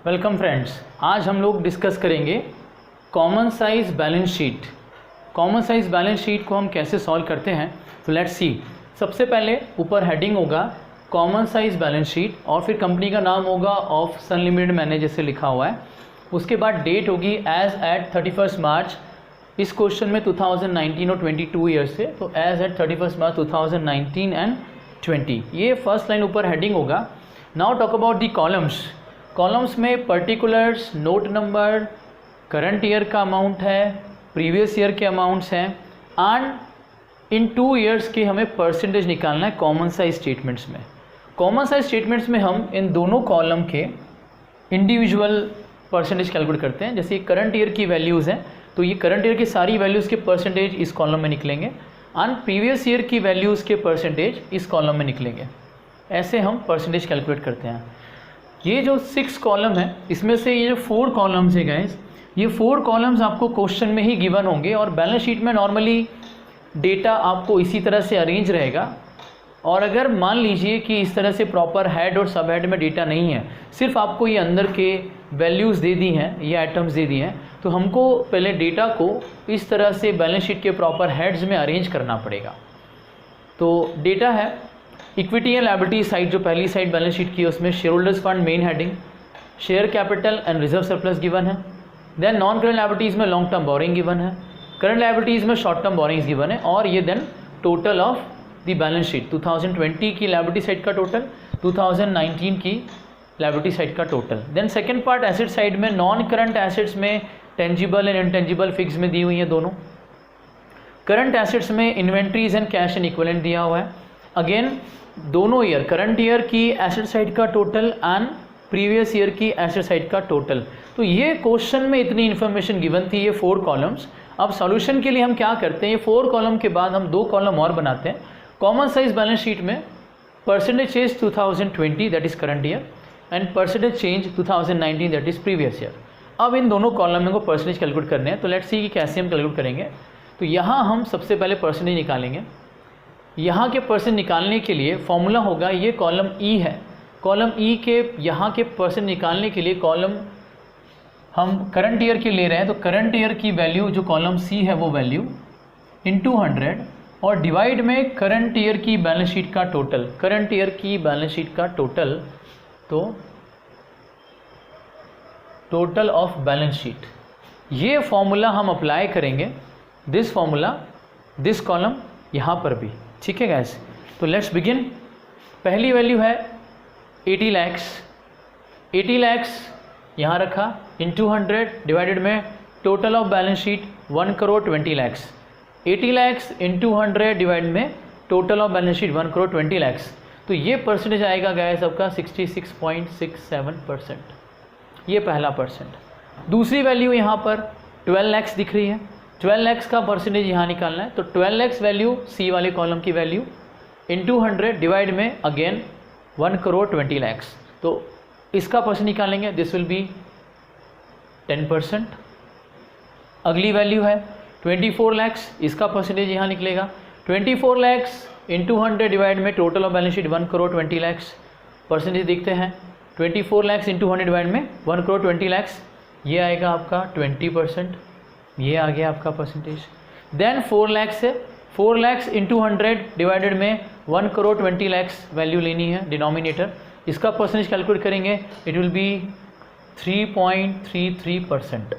Welcome friends, आज हम लोग डिस्कस करेंगे common size balance sheet. Common size balance sheet को हम कैसे सॉल्व करते हैं, तो लेट्स सी। सबसे पहले ऊपर हेडिंग होगा कॉमन साइज बैलेंस शीट और फिर कंपनी का नाम होगा ऑफ सन लिमिटेड, मैंने जैसे लिखा हुआ है। उसके बाद डेट होगी एज एट 31 मार्च। इस क्वेश्चन में 2019 और 22 ईयर्स से, तो एज एट 31 मार्च 2019 एंड 20। ये फर्स्ट लाइन ऊपर हेडिंग होगा। Now talk about the columns. Columns में particulars, note number, current year का अमाउंट है, प्रीवियस ईयर के अमाउंट्स हैं एंड इन 2 ईयर्स के हमें परसेंटेज निकालना है कॉमन साइज स्टेटमेंट्स में। कॉमन साइज स्टेटमेंट्स में हम इन दोनों कॉलम के इंडिविजुअल परसेंटेज कैलकुलेट करते हैं। जैसे करंट ईयर की वैल्यूज़ हैं, तो ये करंट ईयर की सारी वैल्यूज़ के परसेंटेज इस कॉलम में निकलेंगे एंड प्रीवियस ईयर की वैल्यूज़ के परसेंटेज इस कॉलम में निकलेंगे। ऐसे हम परसेंटेज कैलकुलेट करते हैं। ये जो 6 कॉलम है, इसमें से ये जो 4 कॉलम्स है गाइस, ये 4 कॉलम्स आपको क्वेश्चन में ही गिवन होंगे और बैलेंस शीट में नॉर्मली डेटा आपको इसी तरह से अरेंज रहेगा। और अगर मान लीजिए कि इस तरह से प्रॉपर हेड और सब हेड में डेटा नहीं है, सिर्फ आपको ये अंदर के वैल्यूज़ दे दी हैं, ये आइटम्स दे दिए हैं, तो हमको पहले डेटा को इस तरह से बैलेंस शीट के प्रॉपर हेड्स में अरेंज करना पड़ेगा। तो डेटा है इक्विटी एंड लायबिलिटी साइड, जो पहली साइड बैलेंस शीट की है उसमें shareholders fund main heading, share capital and reserve surplus given है। देन नॉन करंट लायबिलिटीज़ में लॉन्ग टर्म बोरिंग गिवन है, करंट लायबिलिटीज़ में शॉर्ट टर्म बोरिंग्स गिवन है और ये then total of the balance sheet 2020 की liability side का total, 2019 की लायबिलिटी साइड का total. Then second part asset side में नॉन करंट एसेट्स में टेंजिबल एंड इनटेंजिबल फिक्स में दी हुई है दोनों। करंट एसेट्स में inventories and cash and equivalent दिया हुआ है। अगेन दोनों ईयर, करंट ईयर की एसेट साइड का टोटल एंड प्रीवियस ईयर की एसेट साइड का टोटल। तो ये क्वेश्चन में इतनी इन्फॉर्मेशन गिवन थी, ये 4 कॉलम्स। अब सॉल्यूशन के लिए हम क्या करते हैं, ये 4 कॉलम के बाद हम 2 कॉलम और बनाते हैं। कॉमन साइज बैलेंस शीट में percentage change 2020 that is current year and percentage change 2019 that is previous year. अब इन दोनों कॉलम में को परसेंटेज कैलकुलेट करने हैं, तो लेट्स सी कि कैसे हम कैलकुलेट करेंगे। तो यहाँ हम सबसे पहले परसेंटेज निकालेंगे। यहाँ के परसेंट निकालने के लिए फॉर्मूला होगा, ये कॉलम ई है, कॉलम ई के यहाँ के परसेंट निकालने के लिए कॉलम हम करंट ईयर के ले रहे हैं, तो करंट ईयर की वैल्यू जो कॉलम सी है वो वैल्यू इंटू 100 और डिवाइड में करंट ईयर की बैलेंस शीट का टोटल, करंट ईयर की बैलेंस शीट का टोटल, तो टोटल ऑफ बैलेंस शीट। ये फॉर्मूला हम अप्लाई करेंगे, दिस फॉर्मूला दिस कॉलम यहाँ पर भी, ठीक है गैस। तो लेट्स बिगिन। पहली वैल्यू है 80 लाख्स, 80 लाख्स यहाँ रखा इंटू 100 डिवाइडेड में total of balance sheet 1 crore 20 lakhs. 80 lakhs into 100 divide में total of balance sheet 1 crore 20 lakhs. तो ये परसेंटेज आएगा गैस आपका 66.67%। ये पहला परसेंट। दूसरी वैल्यू यहाँ पर 12 लाख्स दिख रही है, 12 लाख्स का परसेंटेज यहाँ निकालना है। तो 12 लाख्स वैल्यू सी वाले कॉलम की वैल्यू इंटू 100 डिवाइड में अगेन 1 करोड़ 20 लाख्स। तो इसका परसेंट निकालेंगे, दिस विल बी 10%। अगली वैल्यू है 24 लाख्स, इसका परसेंटेज यहाँ निकलेगा 24 लाख्स इंटू 100 डिवाइड में total of balance sheet 1 crore 20 lakhs. Percentage देखते हैं, 24 लाख्स इंटू 100 डिवाइड में 1 करोड़ 20 लाख्स, ये आएगा आपका 20%। ये आ गया आपका परसेंटेज। देन 4 लाख्स है, 4 लाख्स इंटू 100 डिवाइडेड में 1 करोड़ 20 लाख्स वैल्यू लेनी है डिनोमिनेटर। इसका परसेंटेज कैलकुलेट करेंगे, इट विल बी 3.33%।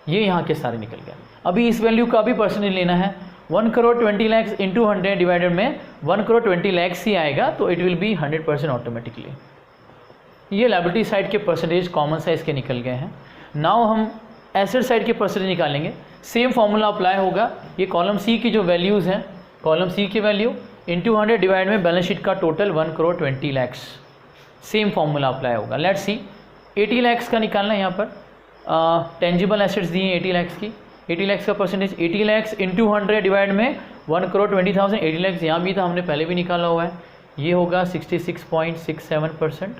ये यहाँ के सारे निकल गए। अभी इस वैल्यू का भी परसेंटेज लेना है, 1 करोड़ 20 लाख्स इंटू 100 डिवाइडेड में 1 करोड़ 20 लाख्स ही आएगा, तो इट विल बी 100% ऑटोमेटिकली। ये लायबिलिटी साइड के परसेंटेज कॉमन साइज के निकल गए हैं। नाउ हम एसेट साइड के परसेंटेज निकालेंगे। सेम फॉर्मूला अप्लाई होगा। ये कॉलम सी की जो वैल्यूज़ हैं, कॉलम सी की वैल्यू इंटू 100 डिवाइड में बैलेंस शीट का total 1 crore 20 lakhs. Same formula apply होगा। लेट्स सी 80 लाख्स का निकालना है। यहाँ पर टेंजिबल एसेट्स दिए हैं 80 लाख्स की, 80 लाख्स का परसेंटेज 80 लाख्स इंटू 100 डिवाइड में 1 करोड़ 20,000। 80 लाख्स यहाँ भी था, हमने पहले भी निकाला हुआ है, ये होगा 66.67%।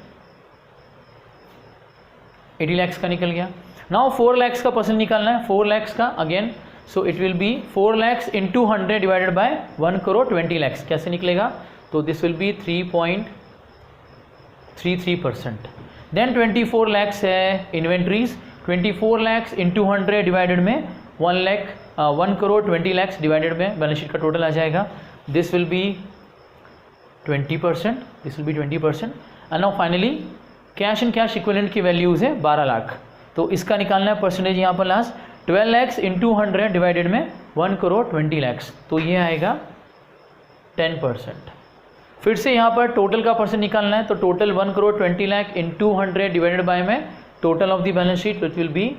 80 लाख्स का निकल गया। नाउ 4 लाख्स का परसेंट निकालना है, 4 लाख्स का again, so it will be 4 lakhs into 100 divided by 1 crore 20 lakhs. कैसे निकलेगा, तो this will be 3.33%। Then 24 lakhs है इन्वेंट्रीज, 24 लैक्स इंटू 100 डिवाइडेड में 1 करोड़ 20 लैक्स डिवाइडेड में बैलेंस शीट का टोटल आ जाएगा। This will be 20%, this will be 20%। And now finally cash and cash equivalent की वैल्यूज़ है 12 लाख, तो इसका निकालना है परसेंटेज यहाँ पर लास्ट 12 लैक्स इंटू 100 डिवाइडेड में 1 करोड़ 20 लैक्स, तो ये आएगा 10%। फिर से यहाँ पर टोटल का परसेंट निकालना है, तो total 1 crore 20 lakh into 100 divided by में total of the balance sheet which will be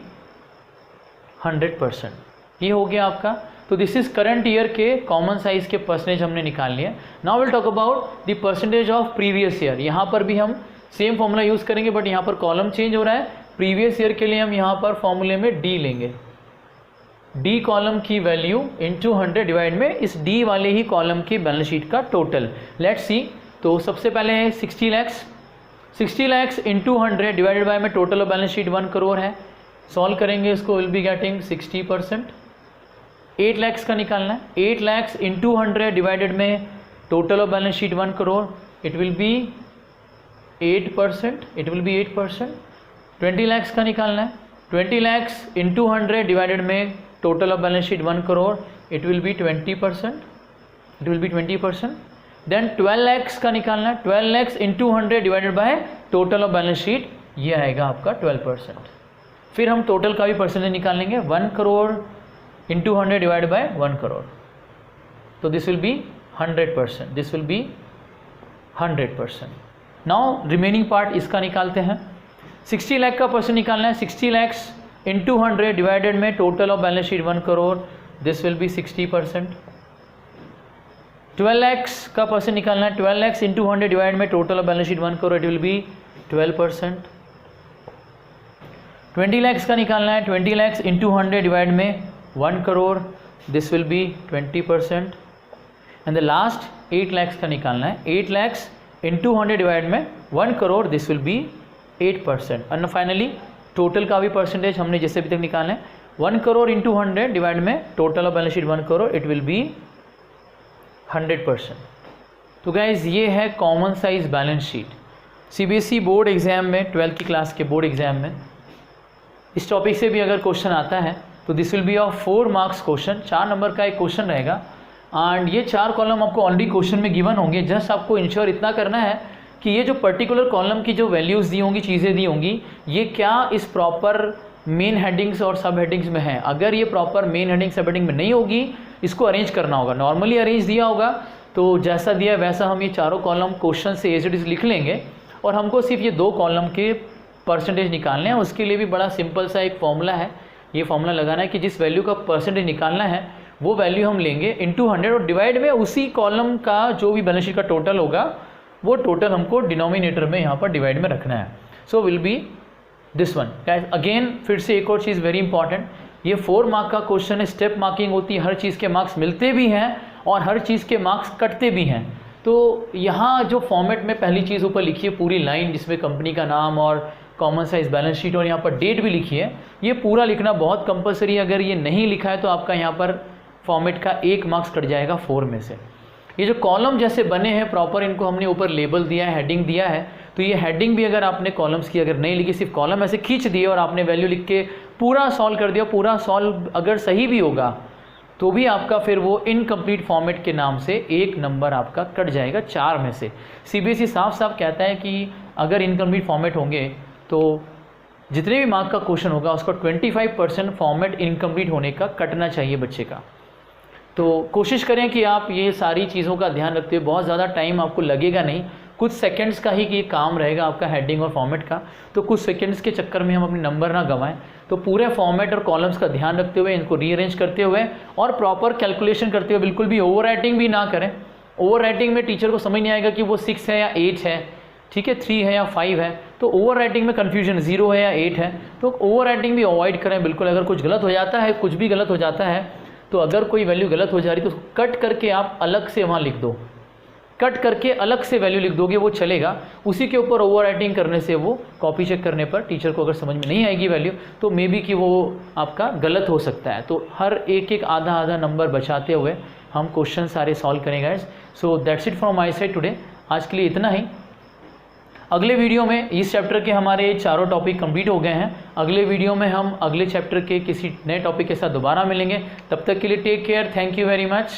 100%। ये हो गया आपका। तो दिस इज करंट ईयर के कॉमन साइज के परसेंटेज हमने निकाल लिया। Now will talk about the percentage of previous year. यहाँ पर भी हम सेम फॉर्मूला यूज़ करेंगे, बट यहाँ पर कॉलम चेंज हो रहा है। प्रीवियस ईयर के लिए हम यहाँ पर फॉर्मूले में डी लेंगे, डी कॉलम की वैल्यू इंटू 100 डिवाइड में इस डी वाले ही कॉलम की बैलेंस शीट का टोटल। लेट्स सी, तो सबसे पहले है 60 lakhs, 60 lakhs into 100 divided by में total of balance sheet 1 crore है। सॉल्व करेंगे इसको, विल बी गेटिंग 60%। 8 लैक्स का निकालना है, 8 लैक्स इंटू 100 डिवाइडेड में total of balance sheet 1 crore, it will be 8%, it will be 8%। 20 lakhs का निकालना है, 20 लैक्स इंटू 100 डिवाइडेड में total of balance sheet 1 crore, it will be 20%, it will be 20%। Then 12 lakhs का निकालना है, 12 lakhs into 100 divided by total of balance sheet, ये आएगा आपका 12%। फिर हम टोटल का भी परसेंटेज निकालेंगे, 1 crore into 100 divided by 1 crore, तो this will be 100%, this will be 100%। Now remaining part इसका निकालते हैं। 60 लाख का परसेंट निकालना है, 60 लैक्स इंटू 100 डिवाइडेड में total of balance sheet 1 crore, this will B 60%। 12 lakhs का परसेंट निकालना है, 12 लैक्स इंटू 100 डिवाइड में total of balance sheet 1 crore, it will B 12%। 20 lakhs का निकालना है, 20 लैक्स इंटू 100 डिवाइड में 1 crore, this will be 20%। And the last 8 lakhs का निकालना है, 8 लैक्स इंटू 100 डिवाइड में 1 crore, this will be 8%। And finally total का भी परसेंटेज हमने जैसे अभी तक निकाला है, 1 करोड़ इंटू 100 डिवाइड में total of balance sheet 1 crore, it will be 100%। तो गाइज ये है common size balance sheet. CBSE board exam में 12th की क्लास के बोर्ड एग्जाम में इस टॉपिक से भी अगर क्वेश्चन आता है तो this will B of 4 marks question, 4 number का एक क्वेश्चन रहेगा। एंड ये 4 कॉलम आपको ऑलरेडी क्वेश्चन में गिवन होंगे। जस्ट आपको इंश्योर इतना करना है कि ये जो पर्टिकुलर कॉलम की जो वैल्यूज़ दी होंगी, चीज़ें दी होंगी, ये क्या इस प्रॉपर मेन हेडिंग्स और सब हेडिंग्स में है। अगर ये प्रॉपर मेन हेडिंग सब हेडिंग में नहीं होगी, इसको अरेंज करना होगा। नॉर्मली अरेंज दिया होगा तो जैसा दिया वैसा हम ये चारों कॉलम क्वेश्चन से एज इट इज़ लिख लेंगे, और हमको सिर्फ ये 2 कॉलम के परसेंटेज निकालने हैं। उसके लिए भी बड़ा सिंपल सा एक फॉर्मूला है, ये फॉर्मूला लगाना है कि जिस वैल्यू का परसेंटेज निकालना है वो वैल्यू हम लेंगे इंटू 100 और डिवाइड में उसी कॉलम का जो भी बैलेंस शीट का टोटल होगा वो टोटल हमको डिनोमिनेटर में यहाँ पर डिवाइड में रखना है। So will be this one. Again फिर से एक और चीज़ वेरी इंपॉर्टेंट, ये 4 मार्क का क्वेश्चन है, स्टेप मार्किंग होती है, हर चीज़ के मार्क्स मिलते भी हैं और हर चीज़ के मार्क्स कटते भी हैं। तो यहाँ जो फॉर्मेट में पहली चीज़ ऊपर लिखी है पूरी लाइन, जिसमें कंपनी का नाम और कॉमन साइज बैलेंस शीट और यहाँ पर डेट भी लिखी है, ये पूरा लिखना बहुत कंपलसरी है। अगर ये नहीं लिखा है तो आपका यहाँ पर फॉर्मेट का 1 मार्क्स कट जाएगा 4 में से। ये जो कॉलम जैसे बने हैं प्रॉपर, इनको हमने ऊपर लेबल दिया है, हेडिंग दिया है, तो ये हेडिंग भी अगर आपने कॉलम्स की अगर नहीं लिखी, सिर्फ कॉलम ऐसे खींच दिए और आपने वैल्यू लिख के पूरा सॉल्व कर दिया, पूरा सॉल्व अगर सही भी होगा तो भी आपका फिर वो इनकम्प्लीट फॉर्मेट के नाम से 1 नंबर आपका कट जाएगा 4 में से। सीबीएसई साफ साफ कहता है कि अगर इनकम्प्लीट फॉर्मेट होंगे तो जितने भी मार्क का क्वेश्चन होगा उसका 25% फॉर्मेट इनकम्प्लीट होने का कटना चाहिए बच्चे का। तो कोशिश करें कि आप ये सारी चीज़ों का ध्यान रखते हुए, बहुत ज़्यादा टाइम आपको लगेगा नहीं, कुछ सेकंड्स का ही ये काम रहेगा आपका हेडिंग और फॉर्मेट का, तो कुछ सेकंड्स के चक्कर में हम अपने नंबर ना गंवाएं। तो पूरे फॉर्मेट और कॉलम्स का ध्यान रखते हुए, इनको रीअरेंज करते हुए और प्रॉपर कैलकुलेशन करते हुए, बिल्कुल भी ओवर राइटिंग भी ना करें। ओवर राइटिंग में टीचर को समझ नहीं आएगा कि वो 6 है या 8 है, ठीक है, 3 है या 5 है, तो ओवर राइटिंग में कन्फ्यूजन 0 है या 8 है, तो ओवर राइटिंग भी अवॉइड करें बिल्कुल। अगर कुछ गलत हो जाता है, कुछ भी गलत हो जाता है, तो अगर कोई वैल्यू गलत हो जा रही तो कट करके आप अलग से वहाँ लिख दो, कट करके अलग से वैल्यू लिख दोगे वो चलेगा। उसी के ऊपर ओवर राइटिंग करने से वो कॉपी चेक करने पर टीचर को अगर समझ में नहीं आएगी वैल्यू, तो मे बी कि वो आपका गलत हो सकता है। तो हर एक आधा नंबर बचाते हुए हम क्वेश्चन सारे सॉल्व करेंगे guys. So that's it from my side today. आज के लिए इतना ही। अगले वीडियो में इस चैप्टर के हमारे चारों टॉपिक कंप्लीट हो गए हैं। अगले वीडियो में हम अगले चैप्टर के किसी नए टॉपिक के साथ दोबारा मिलेंगे। तब तक के लिए take care, thank you very much.